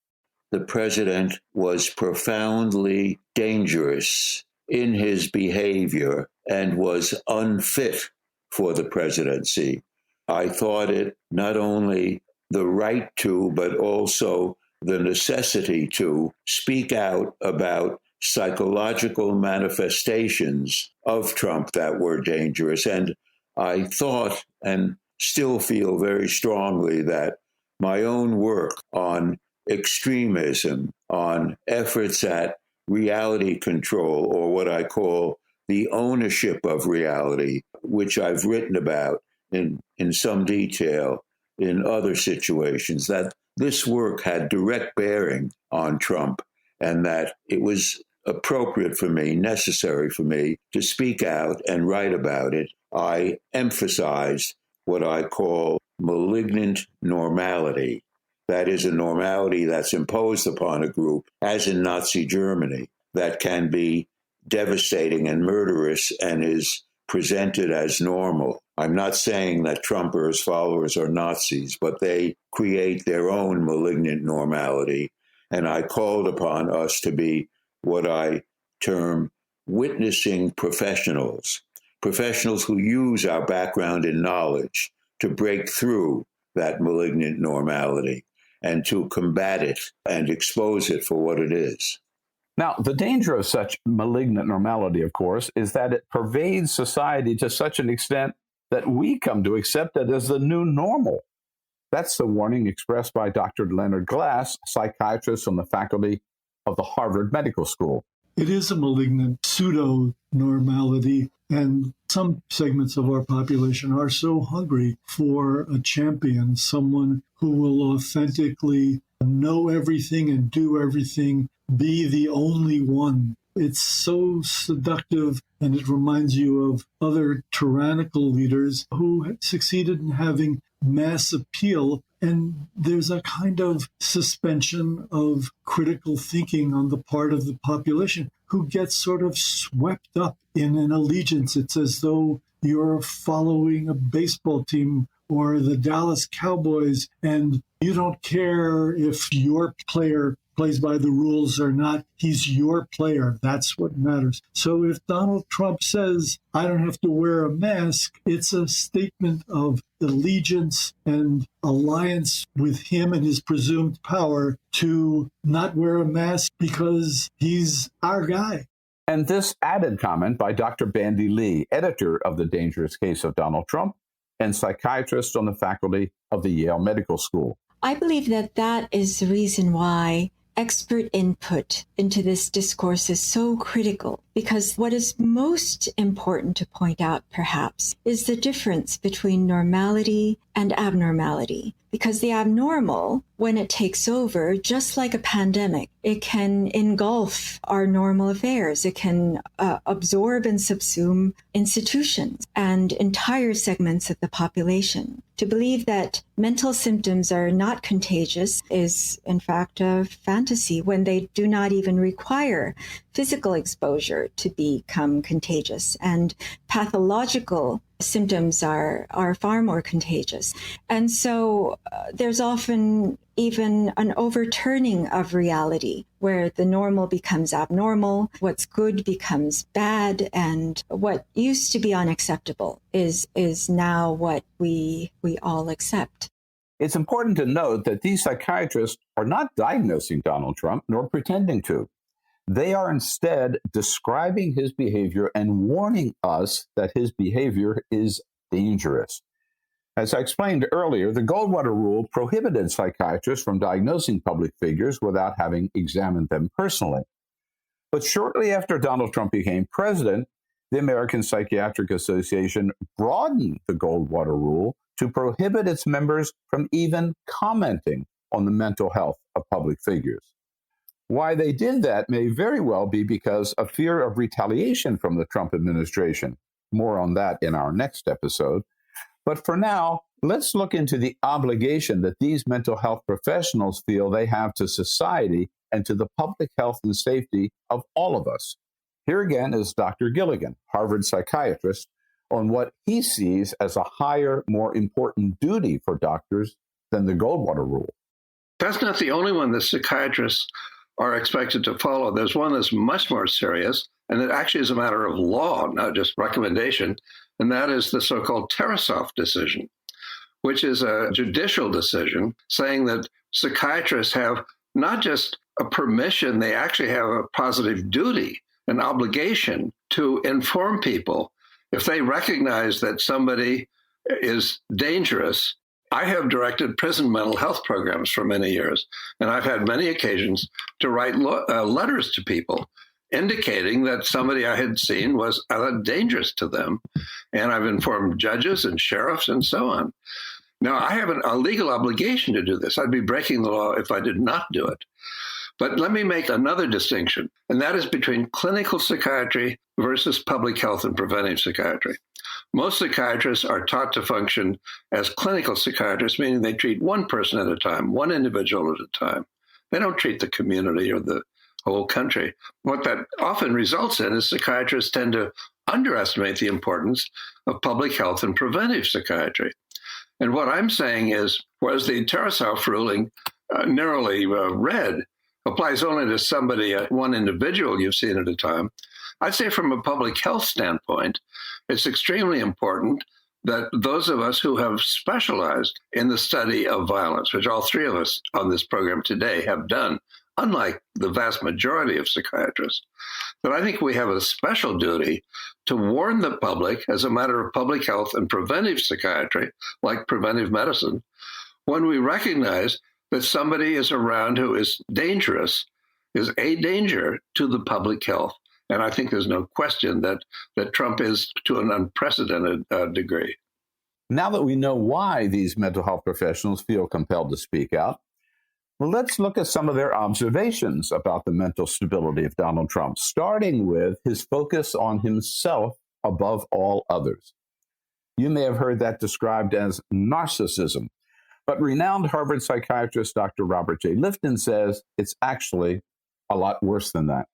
The president was profoundly dangerous in his behavior and was unfit for the presidency. I thought it not only the right to, but also the necessity to speak out about psychological manifestations of Trump that were dangerous. And I thought and still feel very strongly that my own work on extremism, on efforts at reality control, or what I call the ownership of reality, which I've written about in some detail in other situations, that this work had direct bearing on Trump and that it was appropriate for me, necessary for me to speak out and write about it. I emphasized what I call malignant normality. That is a normality that's imposed upon a group, as in Nazi Germany, that can be devastating and murderous and is presented as normal. I'm not saying that Trump or his followers are Nazis, but they create their own malignant normality. And I called upon us to be what I term witnessing professionals, professionals who use our background and knowledge to break through that malignant normality and to combat it and expose it for what it is. Now, the danger of such malignant normality, of course, is that it pervades society to such an extent that we come to accept it as the new normal. That's the warning expressed by Dr. Leonard Glass, psychiatrist on the faculty of the Harvard Medical School. It is a malignant pseudo-normality, and some segments of our population are so hungry for a champion, someone who will authentically know everything and do everything, be the only one. It's so seductive, and it reminds you of other tyrannical leaders who succeeded in having mass appeal. And there's a kind of suspension of critical thinking on the part of the population who gets sort of swept up in an allegiance. It's as though you're following a baseball team or the Dallas Cowboys, and you don't care if your player plays by the rules or not. He's your player. That's what matters. So if Donald Trump says, I don't have to wear a mask, it's a statement of allegiance and alliance with him and his presumed power to not wear a mask because he's our guy. And this added comment by Dr. Bandy Lee, editor of The Dangerous Case of Donald Trump and psychiatrist on the faculty of the Yale Medical School. I believe that is the reason why expert input into this discourse is so critical, because what is most important to point out, perhaps, is the difference between normality and abnormality. Because the abnormal, when it takes over, just like a pandemic, it can engulf our normal affairs. It can absorb and subsume institutions and entire segments of the population. To believe that mental symptoms are not contagious is, in fact, a fantasy when they do not even require physical exposure to become contagious. And pathological symptoms are far more contagious. And so there's often even an overturning of reality where the normal becomes abnormal, what's good becomes bad, and what used to be unacceptable is now what we all accept. It's important to note that these psychiatrists are not diagnosing Donald Trump nor pretending to. They are instead describing his behavior and warning us that his behavior is dangerous. As I explained earlier, the Goldwater Rule prohibited psychiatrists from diagnosing public figures without having examined them personally. But shortly after Donald Trump became president, the American Psychiatric Association broadened the Goldwater Rule to prohibit its members from even commenting on the mental health of public figures. Why they did that may very well be because of fear of retaliation from the Trump administration. More on that in our next episode. But for now, let's look into the obligation that these mental health professionals feel they have to society and to the public health and safety of all of us. Here again is Dr. Gilligan, Harvard psychiatrist, on what he sees as a higher, more important duty for doctors than the Goldwater Rule. That's not the only one that psychiatrists are expected to follow. There's one that's much more serious, and it actually is a matter of law, not just recommendation, and that is the so-called Tarasoff decision, which is a judicial decision saying that psychiatrists have not just a permission, they actually have a positive duty, an obligation to inform people if they recognize that somebody is dangerous. I have directed prison mental health programs for many years, and I've had many occasions to write letters to people indicating that somebody I had seen was dangerous to them. And I've informed judges and sheriffs and so on. Now, I have a legal obligation to do this. I'd be breaking the law if I did not do it. But let me make another distinction, and that is between clinical psychiatry versus public health and preventive psychiatry. Most psychiatrists are taught to function as clinical psychiatrists, meaning they treat one person at a time, one individual at a time. They don't treat the community or the whole country. What that often results in is psychiatrists tend to underestimate the importance of public health and preventive psychiatry. And what I'm saying is, whereas the Tarasoff ruling, narrowly read, applies only to somebody, one individual you've seen at a time, I'd say from a public health standpoint, it's extremely important that those of us who have specialized in the study of violence, which all three of us on this program today have done, unlike the vast majority of psychiatrists, that I think we have a special duty to warn the public as a matter of public health and preventive psychiatry, like preventive medicine, when we recognize that somebody is around who is dangerous, is a danger to the public health. And I think there's no question that Trump is to an unprecedented degree. Now that we know why these mental health professionals feel compelled to speak out, well, let's look at some of their observations about the mental stability of Donald Trump, starting with his focus on himself above all others. You may have heard that described as narcissism, but renowned Harvard psychiatrist Dr. Robert J. Lifton says it's actually a lot worse than that.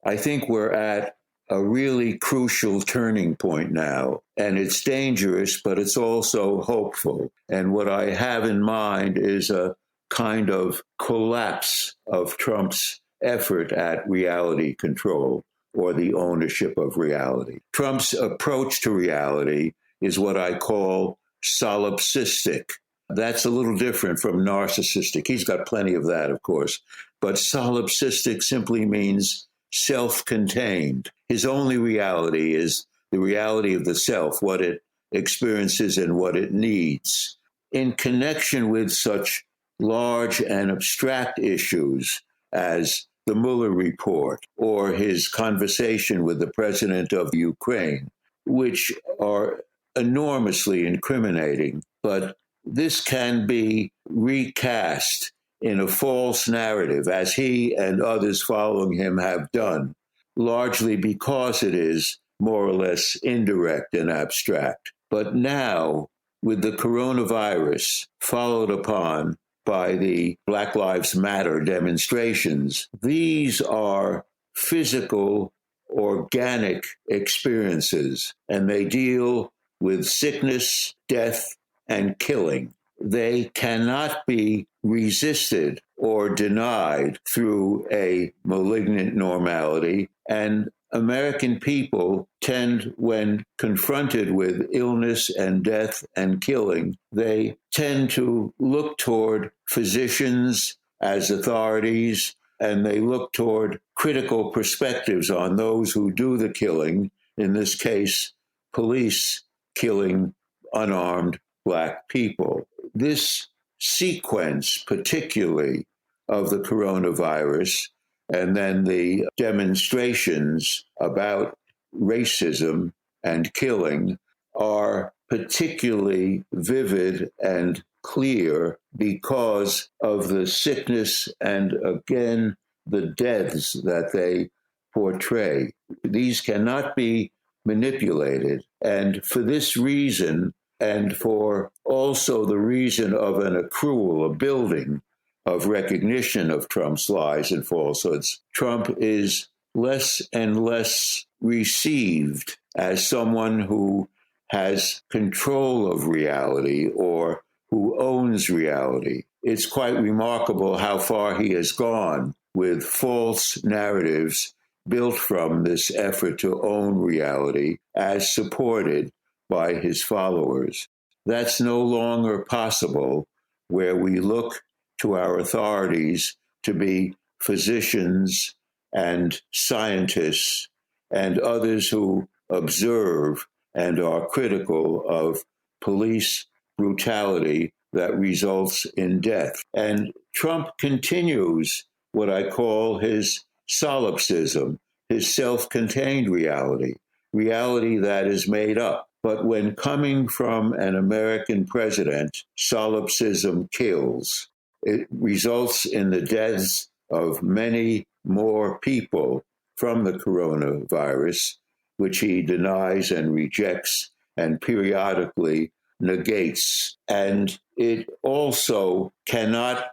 I think we're at a really crucial turning point now, and it's dangerous, but it's also hopeful. And what I have in mind is a kind of collapse of Trump's effort at reality control or the ownership of reality. Trump's approach to reality is what I call solipsistic. That's a little different from narcissistic. He's got plenty of that, of course. But solipsistic simply means self-contained. His only reality is the reality of the self, what it experiences and what it needs. In connection with such large and abstract issues as the Mueller report or his conversation with the president of Ukraine, which are enormously incriminating, but this can be recast in a false narrative, as he and others following him have done, largely because it is more or less indirect and abstract. But now, with the coronavirus followed upon by the Black Lives Matter demonstrations, these are physical, organic experiences, and they deal with sickness, death, and killing. They cannot be resisted or denied through a malignant normality. And American people tend, when confronted with illness and death and killing, they tend to look toward physicians as authorities, and they look toward critical perspectives on those who do the killing, in this case, police killing unarmed Black people. This sequence, particularly of the coronavirus, and then the demonstrations about racism and killing, are particularly vivid and clear because of the sickness and, again, the deaths that they portray. These cannot be manipulated. And for this reason, and for also the reason of an accrual, a building of recognition of Trump's lies and falsehoods, Trump is less and less received as someone who has control of reality or who owns reality. It's quite remarkable how far he has gone with false narratives built from this effort to own reality as supported by his followers. That's no longer possible where we look to our authorities to be physicians and scientists and others who observe and are critical of police brutality that results in death. And Trump continues what I call his solipsism, his self-contained reality that is made up. But when coming from an American president, solipsism kills. It results in the deaths of many more people from the coronavirus, which he denies and rejects and periodically negates. And it also cannot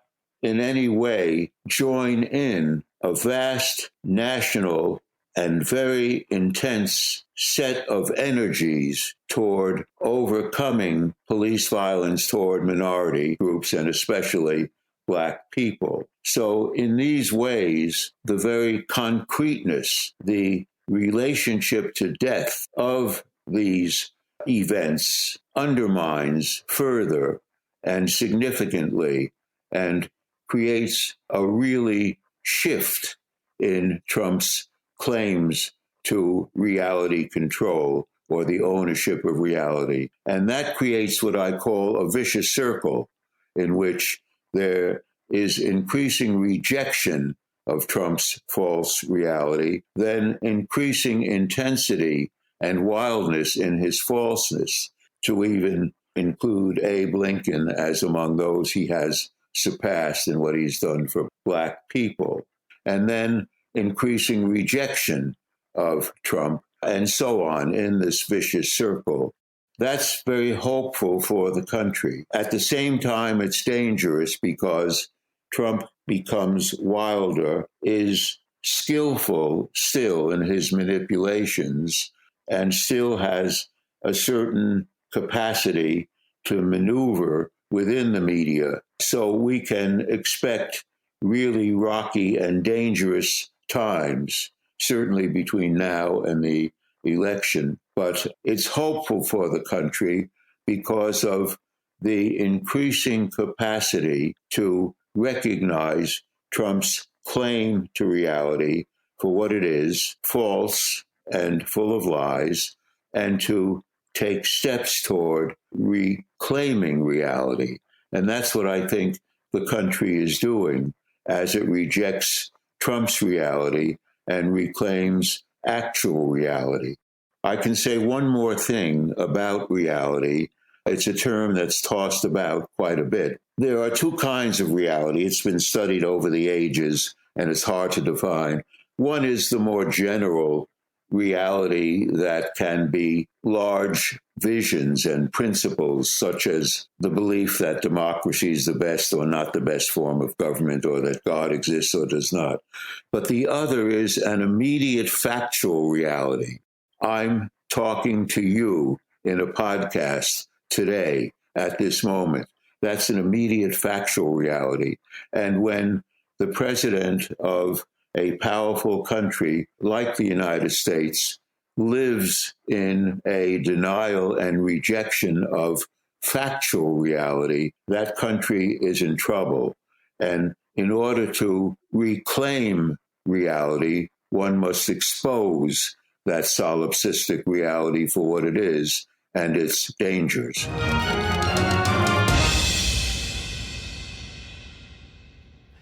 in any way join in a vast national and very intense set of energies toward overcoming police violence toward minority groups and especially Black people. So in these ways, the very concreteness, the relationship to death of these events undermines further and significantly and creates a really shift in Trump's claims to reality control or the ownership of reality. And that creates what I call a vicious circle in which there is increasing rejection of Trump's false reality, then increasing intensity and wildness in his falseness, to even include Abe Lincoln as among those he has surpassed in what he's done for Black people, and then increasing rejection of Trump, and so on in this vicious circle. That's very hopeful for the country. At the same time, it's dangerous because Trump becomes wilder, is skillful still in his manipulations, and still has a certain capacity to maneuver within the media. So we can expect really rocky and dangerous times, certainly between now and the election. But it's hopeful for the country because of the increasing capacity to recognize Trump's claim to reality for what it is, false and full of lies, and to take steps toward reclaiming reality. And that's what I think the country is doing as it rejects Trump's reality and reclaims actual reality. I can say one more thing about reality. It's a term that's tossed about quite a bit. There are two kinds of reality. It's been studied over the ages, and it's hard to define. One is the more general reality that can be large visions and principles, such as the belief that democracy is the best or not the best form of government, or that God exists or does not. But the other is an immediate factual reality. I'm talking to you in a podcast today at this moment. That's an immediate factual reality. And when the president of a powerful country like the United States lives in a denial and rejection of factual reality, that country is in trouble. And in order to reclaim reality, one must expose that solipsistic reality for what it is and its dangers.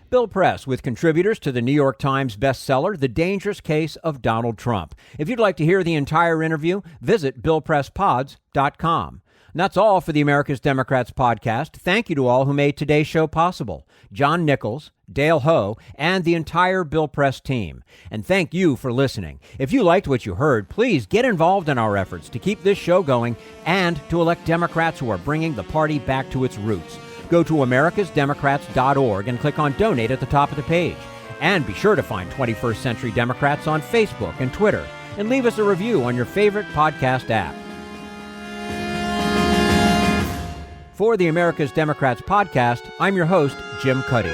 Bill Press with contributors to the New York Times bestseller, The Dangerous Case of Donald Trump. If you'd like to hear the entire interview, visit BillPressPods.com. And that's all for the America's Democrats podcast. Thank you to all who made today's show possible. John Nichols, Dale Ho, and the entire Bill Press team. And thank you for listening. If you liked what you heard, please get involved in our efforts to keep this show going and to elect Democrats who are bringing the party back to its roots. Go to americasdemocrats.org and click on Donate at the top of the page. And be sure to find 21st Century Democrats on Facebook and Twitter, and leave us a review on your favorite podcast app. For the America's Democrats podcast, I'm your host, Jim Cuddy.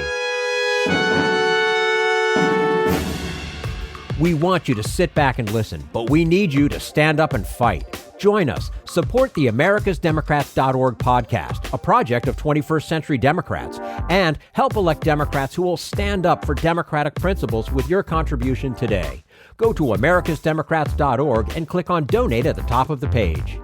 We want you to sit back and listen, but we need you to stand up and fight. Join us. Support the americasdemocrats.org podcast, a project of 21st Century Democrats, and help elect Democrats who will stand up for democratic principles with your contribution today. Go to americasdemocrats.org and click on Donate at the top of the page.